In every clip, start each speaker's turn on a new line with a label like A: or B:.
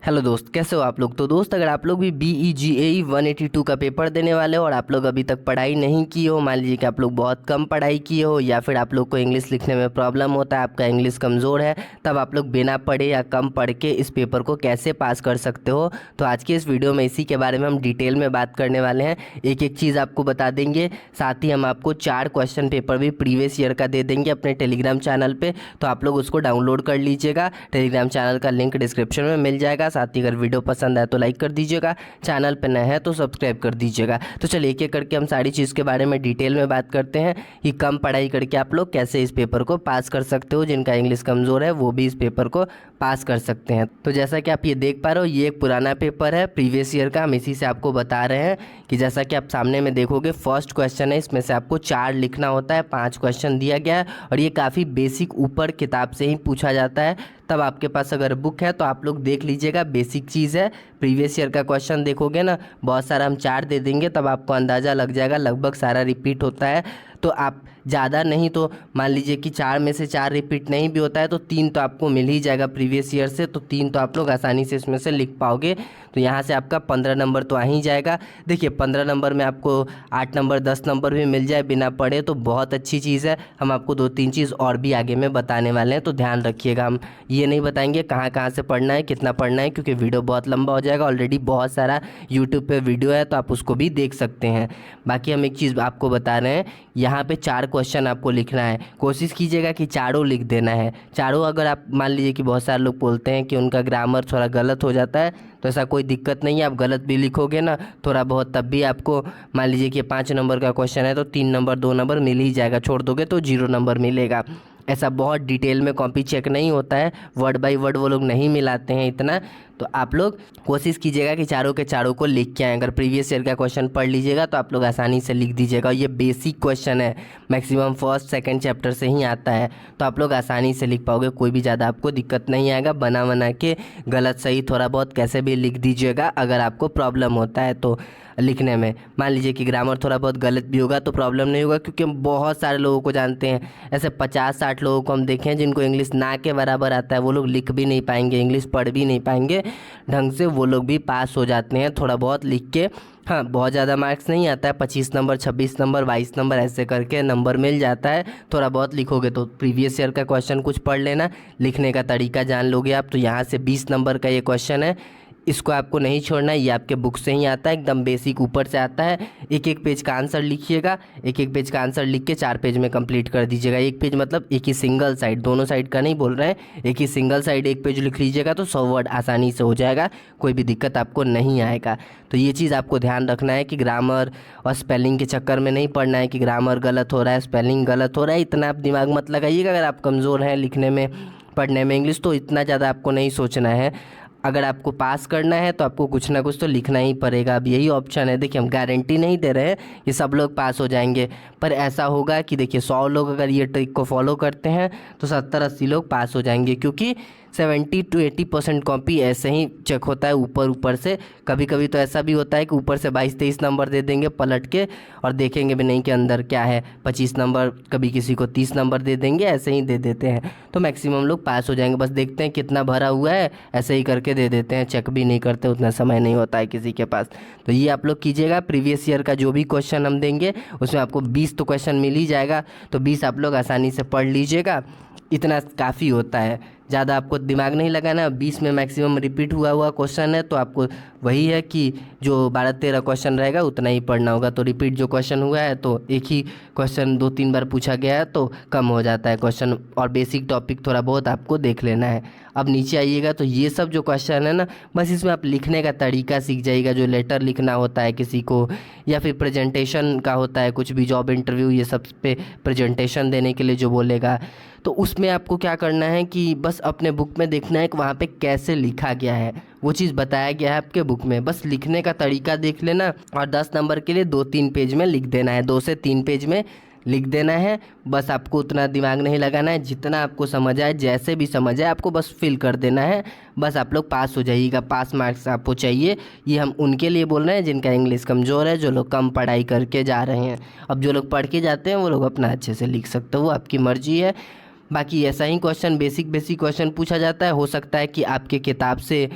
A: Hello दोस्त, कैसे हो आप लोग। तो दोस्त, अगर आप लोग भी BEGAE 182 का पेपर देने वाले हो और आप लोग अभी तक पढ़ाई नहीं की हो, मान लीजिए कि आप लोग बहुत कम पढ़ाई किए हो या फिर आप लोग को इंग्लिश लिखने में प्रॉब्लम होता है, आपका इंग्लिश कमज़ोर है, तब आप लोग बिना पढ़े या कम पढ़ के इस पेपर को कैसे पास कर सकते हो। तो आज की इस वीडियो में इसी के बारे में हम डिटेल में बात करने वाले हैं। एक एक चीज़ आपको बता देंगे, साथ ही हम आपको 4 क्वेश्चन पेपर भी प्रीवियस ईयर का दे देंगे अपने टेलीग्राम चैनल पर। तो आप लोग उसको डाउनलोड कर लीजिएगा, टेलीग्राम चैनल का लिंक डिस्क्रिप्शन में मिल जाएगा। साथ ही अगर वीडियो पसंद आए तो लाइक कर दीजिएगा, चैनल पे नए हैं तो सब्सक्राइब कर दीजिएगा। तो चलिए एक एक करके हम सारी चीज़ के बारे में डिटेल में बात करते हैं कि कम पढ़ाई करके आप लोग कैसे इस पेपर को पास कर सकते हो। जिनका इंग्लिश कमज़ोर है वो भी इस पेपर को पास कर सकते हैं। तो जैसा कि आप ये देख पा रहे हो, ये एक पुराना पेपर है प्रीवियस ईयर का। हम इसी से आपको बता रहे हैं कि जैसा कि आप सामने में देखोगे, फर्स्ट क्वेश्चन है, इसमें से आपको 4 लिखना होता है, 5 क्वेश्चन दिया गया है और ये काफ़ी बेसिक ऊपर किताब से ही पूछा जाता है। तब आपके पास अगर बुक है तो आप लोग देख लीजिएगा, बेसिक चीज़ है। प्रीवियस ईयर का क्वेश्चन देखोगे ना, बहुत सारा हम 4 दे देंगे, तब आपको अंदाज़ा लग जाएगा, लगभग सारा रिपीट होता है। तो आप ज़्यादा नहीं तो मान लीजिए कि 4 में से 4 रिपीट नहीं भी होता है तो 3 तो आपको मिल ही जाएगा प्रीवियस ईयर से, तो 3 तो आप लोग आसानी से इसमें से लिख पाओगे। तो यहाँ से आपका 15 नंबर तो आ ही जाएगा। देखिए 15 नंबर में आपको 8 नंबर 10 नंबर भी मिल जाए बिना पढ़े तो बहुत अच्छी चीज़ है। हम आपको 2-3 चीज़ और भी आगे में बताने वाले हैं, तो ध्यान रखिएगा। हम ये नहीं बताएंगे कहाँ कहाँ से पढ़ना है, कितना पढ़ना है, क्योंकि वीडियो बहुत लंबा हो जाएगा। ऑलरेडी बहुत सारा यूट्यूब पे वीडियो है तो आप उसको भी देख सकते हैं। बाकी हम एक चीज़ आपको बता रहे हैं, यहाँ पे 4 क्वेश्चन आपको लिखना है। कोशिश कीजिएगा कि चारों लिख देना है। चारों, अगर आप मान लीजिए कि बहुत सारे लोग बोलते हैं कि उनका ग्रामर थोड़ा गलत हो जाता है, तो ऐसा कोई दिक्कत नहीं है। आप गलत भी लिखोगे ना थोड़ा बहुत, तब भी आपको मान लीजिए कि 5 नंबर का क्वेश्चन है तो 3 नंबर 2 नंबर मिल ही जाएगा, छोड़ दोगे तो 0 नंबर मिलेगा। ऐसा बहुत डिटेल में कॉपी चेक नहीं होता है, वर्ड बाय वर्ड वो लोग नहीं मिलाते हैं इतना। तो आप लोग कोशिश कीजिएगा कि चारों के चारों को लिख के आएँ। अगर प्रीवियस ईयर का क्वेश्चन पढ़ लीजिएगा तो आप लोग आसानी से लिख दीजिएगा। ये बेसिक क्वेश्चन है, मैक्सिमम फर्स्ट सेकंड चैप्टर से ही आता है, तो आप लोग आसानी से लिख पाओगे, कोई भी ज़्यादा आपको दिक्कत नहीं आएगा। बना बना के गलत सही थोड़ा बहुत कैसे भी लिख दीजिएगा। अगर आपको प्रॉब्लम होता है तो लिखने में, मान लीजिए कि ग्रामर थोड़ा बहुत गलत भी होगा तो प्रॉब्लम नहीं होगा, क्योंकि हम बहुत सारे लोगों को जानते हैं, ऐसे 50-60 लोगों को हम देखे हैं जिनको इंग्लिश ना के बराबर आता है। वो लोग लिख भी नहीं पाएंगे, इंग्लिश पढ़ भी नहीं पाएंगे ढंग से, वो लोग भी पास हो जाते हैं थोड़ा बहुत लिख के। हाँ, बहुत ज़्यादा मार्क्स नहीं आता है, 25 नंबर 26 नंबर 22 नंबर ऐसे करके नंबर मिल जाता है। थोड़ा बहुत लिखोगे तो प्रीवियस ईयर का क्वेश्चन कुछ पढ़ लेना, लिखने का तरीका जान लोगे आप। तो यहाँ से 20 नंबर का ये क्वेश्चन है, इसको आपको नहीं छोड़ना है, ये आपके बुक से ही आता है, एकदम बेसिक ऊपर से आता है। एक एक पेज का आंसर लिखिएगा, एक एक पेज का आंसर लिख के 4 पेज में कंप्लीट कर दीजिएगा। एक पेज मतलब एक ही सिंगल साइड, दोनों साइड का नहीं बोल रहे हैं, एक ही सिंगल साइड एक पेज लिख लीजिएगा तो 100 वर्ड आसानी से हो जाएगा, कोई भी दिक्कत आपको नहीं आएगा। तो ये चीज़ आपको ध्यान रखना है कि ग्रामर और स्पेलिंग के चक्कर में नहीं पढ़ना है कि ग्रामर गलत हो रहा है, स्पेलिंग गलत हो रहा है, इतना आप दिमाग मत लगाइएगा। अगर आप कमज़ोर हैं लिखने में पढ़ने में इंग्लिश, तो इतना ज़्यादा आपको नहीं सोचना है। अगर आपको पास करना है तो आपको कुछ ना कुछ तो लिखना ही पड़ेगा। अब यही ऑप्शन है। देखिए हम गारंटी नहीं दे रहे हैं कि सब लोग पास हो जाएंगे, पर ऐसा होगा कि देखिए 100 लोग अगर ये ट्रिक को फॉलो करते हैं तो 70-80 लोग पास हो जाएंगे, क्योंकि 70-80% कॉपी ऐसे ही चेक होता है ऊपर ऊपर से। कभी कभी तो ऐसा भी होता है कि ऊपर से 22-23 नंबर दे देंगे पलट के और देखेंगे भी नहीं कि अंदर क्या है। 25 नंबर, कभी किसी को 30 नंबर दे देंगे, ऐसे ही दे देते हैं। तो मैक्सिमम लोग पास हो जाएंगे, बस देखते हैं कितना भरा हुआ है, ऐसे ही करके दे देते हैं, चेक भी नहीं करते, उतना समय नहीं होता है किसी के पास। तो ये आप लोग कीजिएगा। प्रीवियस ईयर का जो भी क्वेश्चन हम देंगे उसमें आपको 20 तो क्वेश्चन मिल ही जाएगा, तो 20 आप लोग आसानी से पढ़ लीजिएगा, इतना काफ़ी होता है। ज़्यादा आपको दिमाग नहीं लगाना। 20 में मैक्सिमम रिपीट हुआ क्वेश्चन है, तो आपको वही है कि जो 12-13 क्वेश्चन रहेगा उतना ही पढ़ना होगा। तो रिपीट जो क्वेश्चन हुआ है तो एक ही क्वेश्चन 2-3 बार पूछा गया है तो कम हो जाता है क्वेश्चन, और बेसिक टॉपिक थोड़ा बहुत आपको देख लेना है। अब नीचे आइएगा तो ये सब जो क्वेश्चन है ना, बस इसमें आप लिखने का तरीका सीख जाइएगा। जो लेटर लिखना होता है किसी को, या फिर प्रेजेंटेशन का होता है, कुछ भी जॉब इंटरव्यू ये सब पे प्रेजेंटेशन देने के लिए जो बोलेगा, तो उसमें आपको क्या करना है कि बस अपने बुक में देखना है कि वहाँ पे कैसे लिखा गया है, वो चीज़ बताया गया है आपके बुक में, बस लिखने का तरीका देख लेना। और 10 नंबर के लिए 2-3 पेज में लिख देना है, 2 से 3 पेज में लिख देना है। बस आपको उतना दिमाग नहीं लगाना है, जितना आपको समझ आए, जैसे भी समझ आए आपको बस फिल कर देना है, बस आप लोग पास हो जाइएगा। पास मार्क्स आपको चाहिए। ये हम उनके लिए बोल रहे हैं जिनका इंग्लिश कमज़ोर है, जो लोग कम पढ़ाई करके जा रहे हैं। अब जो लोग पढ़ के जाते हैं वो लोग अपना अच्छे से लिख सकते हो, वो आपकी मर्जी है। बाकी ऐसा ही क्वेश्चन बेसिक क्वेश्चन पूछा जाता है। हो सकता है कि आपके किताब से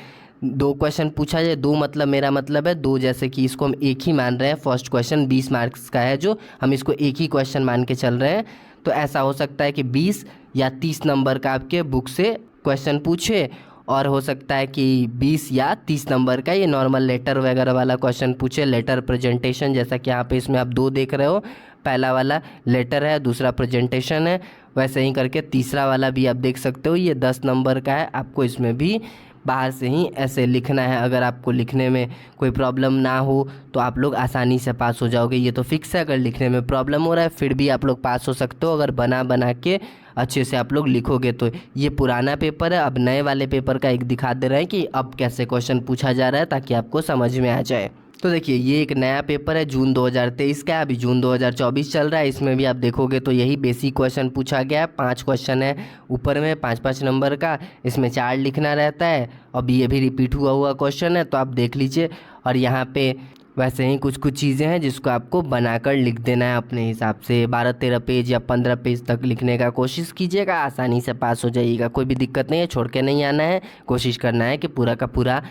A: दो क्वेश्चन पूछा जाए, दो मतलब मेरा मतलब है दो, जैसे कि इसको हम एक ही मान रहे हैं, फर्स्ट क्वेश्चन 20 मार्क्स का है जो हम इसको एक ही क्वेश्चन मान के चल रहे हैं, तो ऐसा हो सकता है कि 20 या 30 नंबर का आपके बुक से क्वेश्चन पूछे, और हो सकता है कि 20 या 30 नंबर का ये नॉर्मल लेटर वगैरह वाला क्वेश्चन पूछे, लेटर प्रेजेंटेशन, जैसा कि यहाँ पे इसमें आप दो देख रहे हो, पहला वाला लेटर है, दूसरा प्रेजेंटेशन है। वैसे ही करके तीसरा वाला भी आप देख सकते हो, ये 10 नंबर का है। आपको इसमें भी बाहर से ही ऐसे लिखना है। अगर आपको लिखने में कोई प्रॉब्लम ना हो तो आप लोग आसानी से पास हो जाओगे, ये तो फिक्स है। अगर लिखने में प्रॉब्लम हो रहा है फिर भी आप लोग पास हो सकते हो, अगर बना बना के अच्छे से आप लोग लिखोगे तो। ये पुराना पेपर है, अब नए वाले पेपर का एक दिखा दे रहे हैं कि अब कैसे क्वेश्चन पूछा जा रहा है, ताकि आपको समझ में आ जाए। तो देखिए ये एक नया पेपर है, जून 2023 का है, अभी जून 2024 चल रहा है। इसमें भी आप देखोगे तो यही बेसिक क्वेश्चन पूछा गया है। 5 क्वेश्चन है ऊपर में, 5-5 नंबर का, इसमें 4 लिखना रहता है। अब ये भी रिपीट हुआ हुआ क्वेश्चन है, तो आप देख लीजिए। और यहाँ पे वैसे ही कुछ कुछ चीज़ें हैं जिसको आपको बनाकर लिख देना है अपने हिसाब से। 12-13 पेज या 15 पेज तक लिखने का कोशिश कीजिएगा, आसानी से पास हो जाइएगा। कोई भी दिक्कत नहीं है, छोड़ के नहीं आना है, कोशिश करना है कि पूरा का पूरा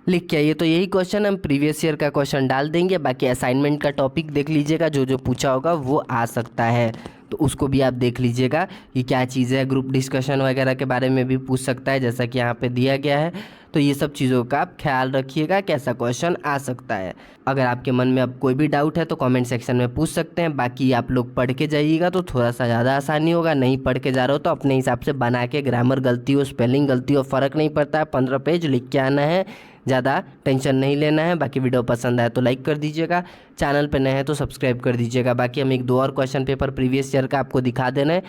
A: लिख के आइए। तो यही क्वेश्चन हम प्रीवियस ईयर का क्वेश्चन डाल देंगे। बाकी असाइनमेंट का टॉपिक देख लीजिएगा, जो जो पूछा होगा वो आ सकता है, तो उसको भी आप देख लीजिएगा कि क्या चीज़ है। ग्रुप डिस्कशन वगैरह के बारे में भी पूछ सकता है, जैसा कि यहाँ पे दिया गया है। तो ये सब चीज़ों का आप ख्याल रखिएगा, कैसा क्वेश्चन आ सकता है। अगर आपके मन में अब कोई भी डाउट है तो कमेंट सेक्शन में पूछ सकते हैं। बाकी आप लोग पढ़ के जाइएगा तो थोड़ा सा ज़्यादा आसानी होगा। नहीं पढ़ के जा रहे हो तो अपने हिसाब से बना के, ग्रामर गलती हो, स्पेलिंग गलती हो, फ़र्क नहीं पड़ता है, 15 पेज लिख के आना है, ज़्यादा टेंशन नहीं लेना है। बाकी वीडियो पसंद आए तो लाइक कर दीजिएगा, चैनल पे नए हैं तो सब्सक्राइब कर दीजिएगा। बाकी हम 1-2 और क्वेश्चन पेपर प्रीवियस ईयर का आपको दिखा देना है,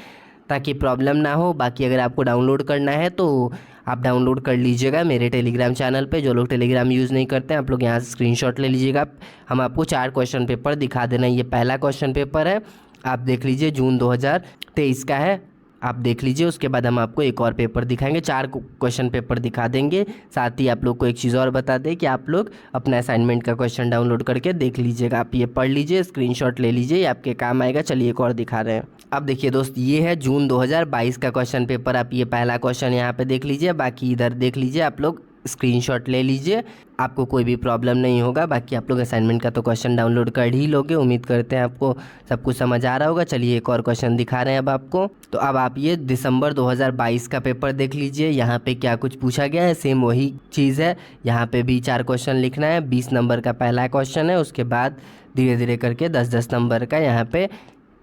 A: ताकि प्रॉब्लम ना हो। बाकी अगर आपको डाउनलोड करना है तो आप डाउनलोड कर लीजिएगा मेरे टेलीग्राम चैनल पे। जो लोग टेलीग्राम यूज़ नहीं करते हैं आप लोग यहाँ से स्क्रीनशॉट ले लीजिएगा। हम आपको 4 क्वेश्चन पेपर दिखा देना है। ये पहला क्वेश्चन पेपर है, आप देख लीजिए, जून 2023 का है, आप देख लीजिए। उसके बाद हम आपको एक और पेपर दिखाएंगे, 4 क्वेश्चन पेपर दिखा देंगे। साथ ही आप लोग को एक चीज़ और बता दें कि आप लोग अपना असाइनमेंट का क्वेश्चन डाउनलोड करके देख लीजिएगा। आप ये पढ़ लीजिए, स्क्रीनशॉट ले लीजिए, ये आपके काम आएगा। चलिए एक और दिखा रहे हैं। अब देखिए दोस्त, ये है जून 2022 का क्वेश्चन पेपर। आप ये पहला क्वेश्चन यहाँ पे देख लीजिए, बाकी इधर देख लीजिए, आप लोग स्क्रीनशॉट ले लीजिए, आपको कोई भी प्रॉब्लम नहीं होगा। बाकी आप लोग असाइनमेंट का तो क्वेश्चन डाउनलोड कर ही लोगे। उम्मीद करते हैं आपको सब कुछ समझ आ रहा होगा। चलिए एक और क्वेश्चन दिखा रहे हैं अब आपको। तो अब आप ये दिसंबर 2022 का पेपर देख लीजिए, यहाँ पे क्या कुछ पूछा गया है, सेम वही चीज़ है। यहाँ पे भी 4 क्वेश्चन लिखना है, 20 नंबर का पहला क्वेश्चन है, उसके बाद धीरे धीरे करके 10-10 नंबर का यहाँ पे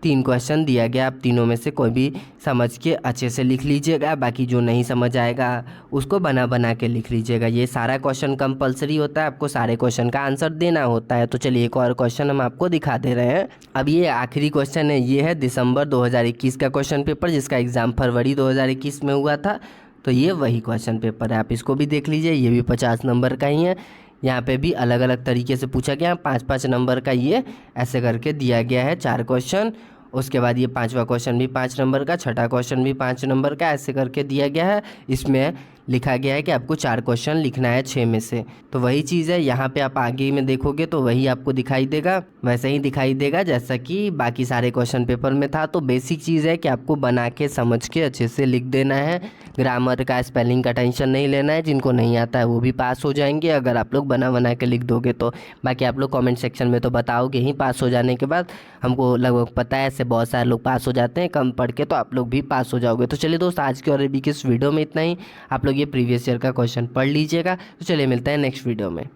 A: 3 क्वेश्चन दिया गया। आप तीनों में से कोई भी समझ के अच्छे से लिख लीजिएगा। बाकी जो नहीं समझ आएगा उसको बना बना के लिख लीजिएगा। ये सारा क्वेश्चन कंपलसरी होता है, आपको सारे क्वेश्चन का आंसर देना होता है। तो चलिए एक और क्वेश्चन हम आपको दिखा दे रहे हैं। अब ये आखिरी क्वेश्चन है, ये है दिसंबर 2021 का क्वेश्चन पेपर, जिसका एग्ज़ाम फरवरी 2021 में हुआ था। तो ये वही क्वेश्चन पेपर है, आप इसको भी देख लीजिए। ये भी 50 नंबर का ही है। यहाँ पे भी अलग अलग तरीके से पूछा गया, 5-5 नंबर का ये ऐसे करके दिया गया है 4 क्वेश्चन। उसके बाद ये 5वां क्वेश्चन भी 5 नंबर का, छठा क्वेश्चन भी 5 नंबर का, ऐसे करके दिया गया है। इसमें लिखा गया है कि आपको 4 क्वेश्चन लिखना है 6 में से। तो वही चीज़ है, यहाँ पे आप आगे में देखोगे तो वही आपको दिखाई देगा, वैसे ही दिखाई देगा जैसा कि बाकी सारे क्वेश्चन पेपर में था। तो बेसिक चीज़ है कि आपको बना के समझ के अच्छे से लिख देना है। ग्रामर का, स्पेलिंग का टेंशन नहीं लेना है। जिनको नहीं आता है वो भी पास हो जाएंगे अगर आप लोग बना बना के लिख दोगे तो। बाकी आप लोग कमेंट सेक्शन में तो बताओगे ही पास हो जाने के बाद, हमको लगभग पता है, ऐसे बहुत सारे लोग पास हो जाते हैं कम पढ़ के, तो आप लोग भी पास हो जाओगे। तो चलिए दोस्त, आज की और अभी की इस वीडियो में इतना ही। आप लोग ये प्रीवियस ईयर का क्वेश्चन पढ़ लीजिएगा। तो चलिए मिलते हैं नेक्स्ट वीडियो में।